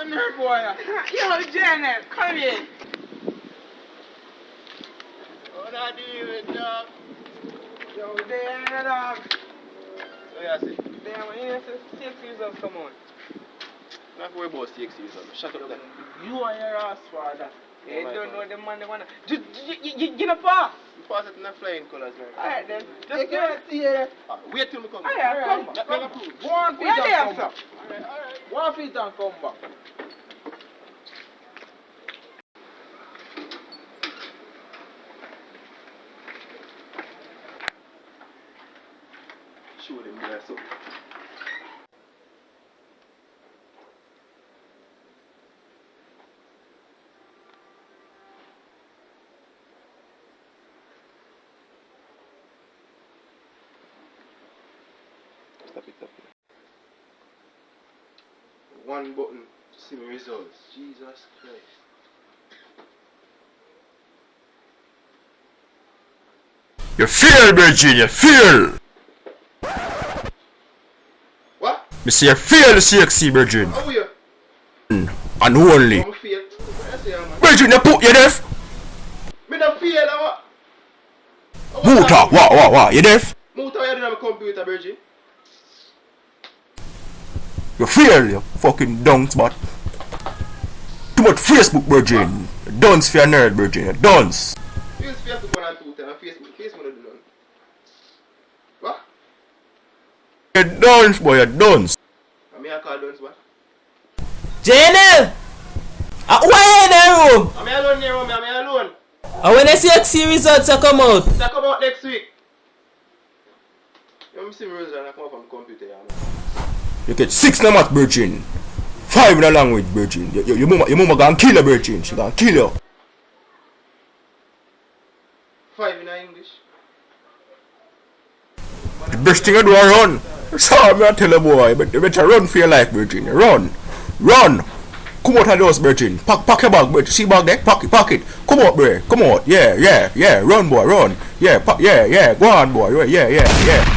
nerd boy. Yo, Janet, come here. What are you doing, dog? Yo, there, dog. So you see? Damn, when you see Cxc Results come on. Not worry about Cxc Results. Shut up there. You and your ass father. You don't know the man they wanna. Get a pass. You pass it in the flying colours, man. Alright then. Just get it here. Wait till me come. Alright, come back. Let me approve. Go on feet and come back. Alright. Go on feet and come back. Show them there, so. Stop it. One button to see my results. Jesus Christ. You fail, Virgin, you fail! What? Me say you fail the Cxc, Virgin. How are you? And only. I'm fail. I say, man. Virgin, you put you deaf? Me don't fail, what? Muta, what, you deaf? Muta, you don't have a computer, Virgin. You fail, you fucking dunce, but. Too much Facebook, Virgin. You dunce for your nerd, Virgin, you dunce. Use Facebook 1 and 2 times, Facebook don't do none. What? You dunce, boy, you dunce. I mean, I call dance, what? JNL! Why in the room? I'm alone in the room, I'm alone. And when the Cxc Results come out? They come out next week. You see me results and I come up on the computer, yeah, man. You get 6 in a math, Virgin. 5 in a language, Virgin. Your mama gonna kill you, Virgin. She gonna kill you. 5 in English. The best thing you do is run. Sorry, me I tell you, boy, but you better run for your life, Virgin. Run. Come out of those, Virgin. Pack your bag, Virgin. See bag there? Pack it. Come out, bro. Come out. Yeah. Run, boy, run. Yeah. Go on, boy. Yeah.